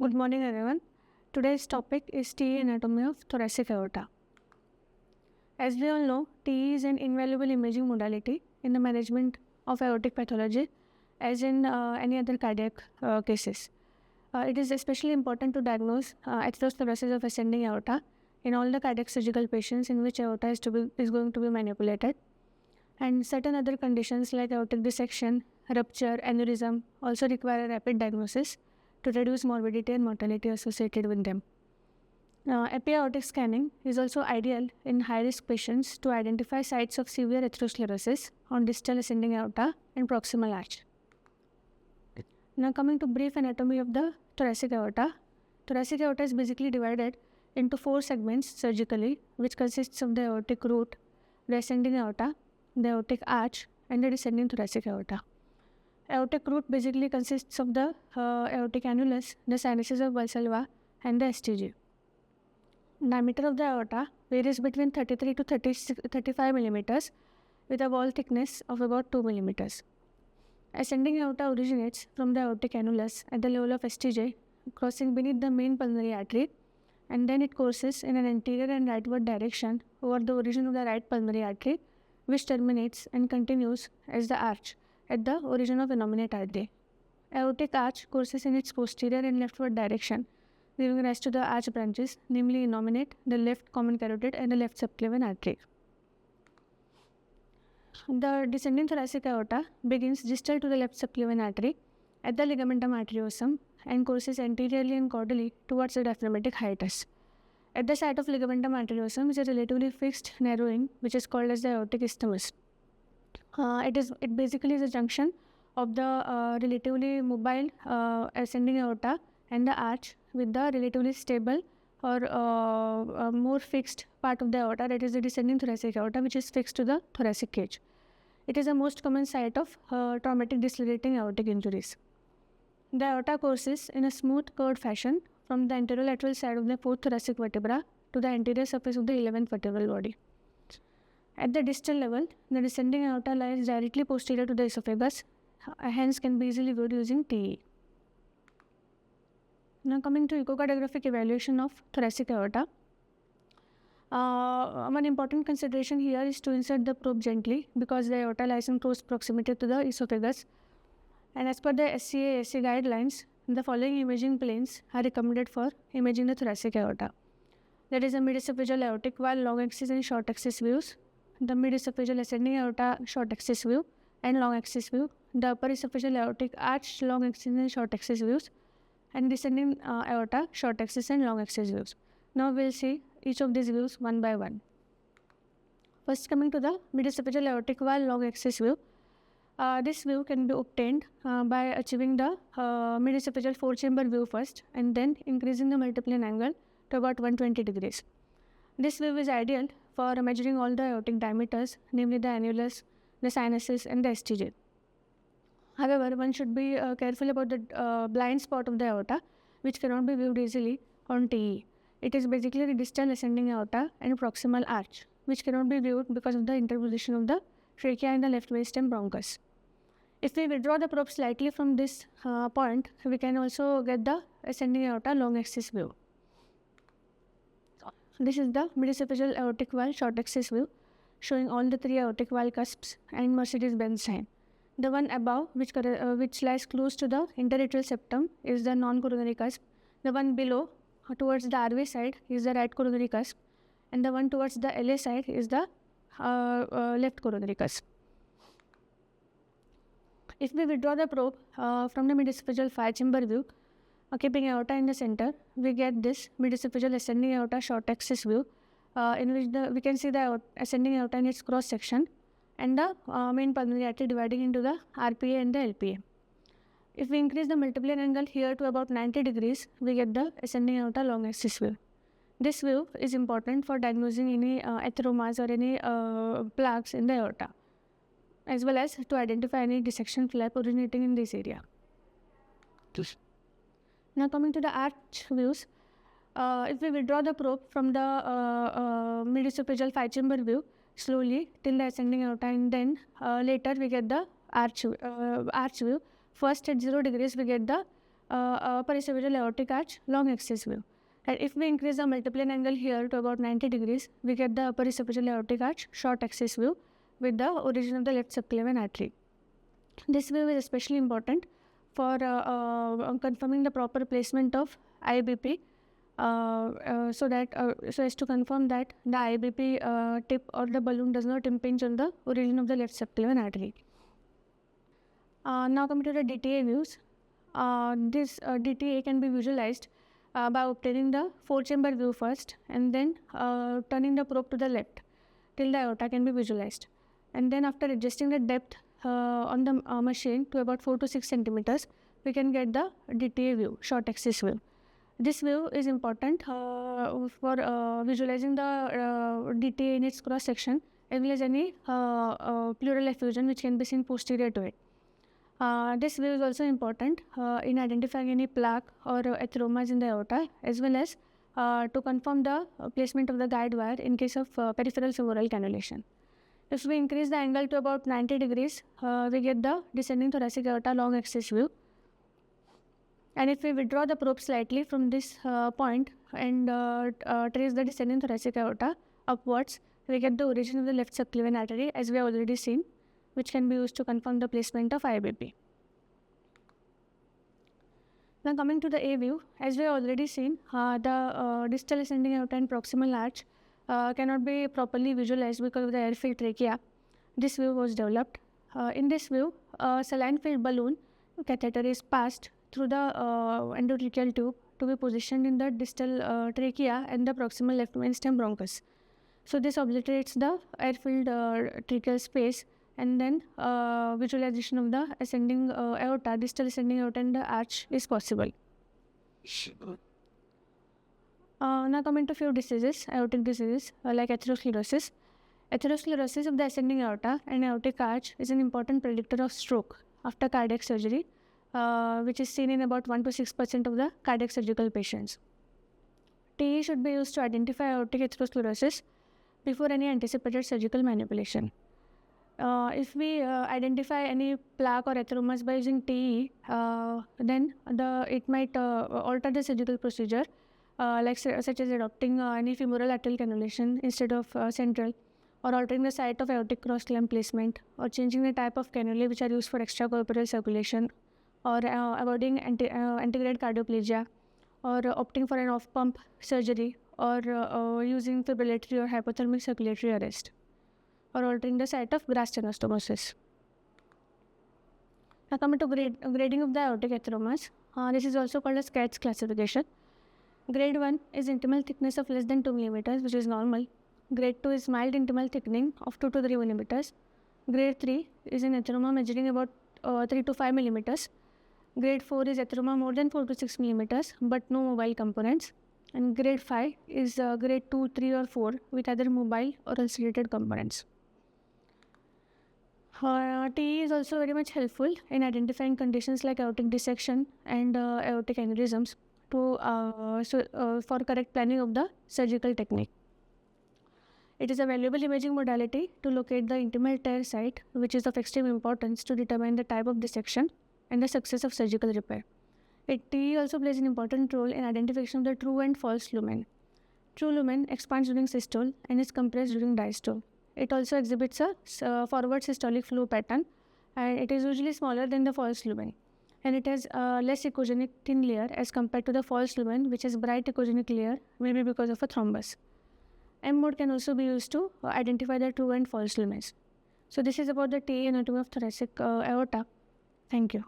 Good morning, everyone. Today's topic is TE anatomy of thoracic aorta. As we all know, TE is an invaluable imaging modality in the management of aortic pathology, as in any other cardiac cases. It is especially important to diagnose atherosclerosis of ascending aorta in all the cardiac surgical patients in which aorta is going to be manipulated, and certain other conditions like aortic dissection, rupture, aneurysm also require a rapid diagnosis to reduce morbidity and mortality associated with them. Epi-aortic scanning is also ideal in high-risk patients to identify sites of severe atherosclerosis on distal ascending aorta and proximal arch. Now coming to brief anatomy of the thoracic aorta. Thoracic aorta is basically divided into 4 segments surgically, which consists of the aortic root, the ascending aorta, the aortic arch, and the descending thoracic aorta. Aortic root basically consists of the aortic annulus, the sinuses of Valsalva, and the Anesthesia. Diameter of the aorta varies between 33 to 35 millimeters with a wall thickness of about 2 millimeters. Ascending aorta originates from the aortic annulus at the level of Aorta-Cce, crossing beneath the main pulmonary artery, and then it courses in an anterior and rightward direction over the origin of the right pulmonary artery, which terminates and continues as the arch at the origin of innominate artery. Aortic arch courses in its posterior and leftward direction, giving rise to the arch branches, namely innominate, the left common carotid, and the left subclavian artery. The descending thoracic aorta begins distal to the left subclavian artery at the ligamentum arteriosum and courses anteriorly and caudally towards the diaphragmatic hiatus. At the site of ligamentum arteriosum is a relatively fixed narrowing, which is called as the aortic isthmus. It basically is a junction of the relatively mobile ascending aorta and the arch with the relatively stable or more fixed part of the aorta, that is the descending thoracic aorta, which is fixed to the thoracic cage. It is a most common site of traumatic decelerating aortic injuries. The aorta courses in a smooth curved fashion from the anterolateral side of the 4th thoracic vertebra to the anterior surface of the 11th vertebral body. At the distal level, the descending aorta lies directly posterior to the esophagus, hence can be easily viewed using TE. Now coming to echocardiographic evaluation of thoracic aorta. One important consideration here is to insert the probe gently because the aorta lies in close proximity to the esophagus, and as per the SCA/SC guidelines, the following imaging planes are recommended for imaging the thoracic aorta. That is the mid-esophageal aortic wall long axis and short axis views, the mid-esophageal ascending aorta short axis view and long axis view, the upper esophageal aortic arch long axis and short axis views, and descending aorta short axis and long axis views. Now we will see each of these views one by one. First, coming to the mid-esophageal aortic wall long axis view. This view can be obtained by achieving the mid-esophageal 4-chamber view first and then increasing the multiplane angle to about 120 degrees. This view is ideal for measuring all the aortic diameters, namely the annulus, the sinuses, and the Aorta-Cce. However, one should be careful about the blind spot of the aorta, which cannot be viewed easily on TE. It is basically the distal ascending aorta and proximal arch, which cannot be viewed because of the interposition of the trachea and the left brainstem bronchus. If we withdraw the probe slightly from this point, we can also get the ascending aorta long axis view. This is the mid-esophageal aortic wall short axis view, showing all the 3 aortic wall cusps and Mercedes-Benz sign. The one above, which lies close to the interatrial septum, is the non-coronary cusp. The one below, towards the RV side, is the right coronary cusp, and the one towards the LA side is the left coronary cusp. If we withdraw the probe from the mid-esophageal 5-chamber view, keeping aorta in the center, we get this mid-esophageal ascending aorta short axis view, in which we can see the ascending aorta in its cross section and the main pulmonary artery dividing into the RPA and the LPA. If we increase the multiplane angle here to about 90 degrees, we get the ascending aorta long axis view. This view is important for diagnosing any atheromas or any plaques in the aorta, as well as to identify any dissection flap originating in this area. Now coming to the arch views, if we withdraw the probe from the mid-esophageal 5-chamber view slowly till the ascending aorta, and then later we get the arch view. First at 0 degrees we get the upper esophageal aortic arch, long axis view. And if we increase the multiplane angle here to about 90 degrees, we get the upper esophageal aortic arch, short axis view with the origin of the left subclavian artery. This view is especially important for confirming the proper placement of IBP, so as to confirm that the IBP tip or the balloon does not impinge on the origin of the left subclavian artery. Now coming to the DTA views. This DTA can be visualized by obtaining the 4-chamber view first and then turning the probe to the left till the aorta can be visualized. And then after adjusting the depth on the machine to about 4 to 6 centimeters, we can get the DTA view, short axis view. This view is important for visualizing the DTA in its cross section as well as any pleural effusion which can be seen posterior to it. This view is also important in identifying any plaque or atheromas in the aorta, as well as to confirm the placement of the guide wire in case of peripheral femoral cannulation. If we increase the angle to about 90 degrees, we get the descending thoracic aorta long axis view. And if we withdraw the probe slightly from this point and trace the descending thoracic aorta upwards, we get the origin of the left subclavian artery, as we have already seen, which can be used to confirm the placement of IBP. Now coming to the A view, as we have already seen, the distal ascending aorta and proximal arch cannot be properly visualized because of the air-filled trachea. This view was developed. In this view, a saline-filled balloon catheter is passed through the endotracheal tube to be positioned in the distal trachea and the proximal left main stem bronchus. So this obliterates the air-filled tracheal space, and then visualization of the ascending aorta, distal ascending aorta and the arch is possible. Now coming to few diseases, aortic diseases like atherosclerosis. Atherosclerosis of the ascending aorta and aortic arch is an important predictor of stroke after cardiac surgery, which is seen in about 1 to 6% of the cardiac surgical patients. TE should be used to identify aortic atherosclerosis before any anticipated surgical manipulation. If we identify any plaque or atheromas by using TE, then it might alter the surgical procedure, such as adopting any femoral arterial cannulation instead of central, or altering the site of aortic cross clamp placement, or changing the type of cannulae which are used for extracorporeal circulation, or avoiding antegrade cardioplegia, or opting for an off-pump surgery, or using fibrillatory or hypothermic circulatory arrest, or altering the site of grass stenostomosis. Now coming to grading of the aortic atheromas, this is also called as CATS classification. Grade 1 is intimal thickness of less than 2 mm, which is normal. Grade 2 is mild intimal thickening of 2 to 3 mm. Grade 3 is an atheroma measuring about 3 to 5 mm. Grade 4 is atheroma more than 4 to 6 mm, but no mobile components. And grade 5 is grade 2, 3 or 4 with either mobile or ulcerated components. TE is also very much helpful in identifying conditions like aortic dissection and aortic aneurysms for correct planning of the surgical technique. It is a valuable imaging modality to locate the intimal tear site, which is of extreme importance to determine the type of dissection and the success of surgical repair. TE also plays an important role in identification of the true and false lumen. True lumen expands during systole and is compressed during diastole. It also exhibits a forward systolic flow pattern, and it is usually smaller than the false lumen. And it has a less echogenic thin layer as compared to the false lumen, which has bright echogenic layer, maybe because of a thrombus. M mode can also be used to identify the true and false lumens. So this is about the TE anatomy of thoracic aorta. Thank you.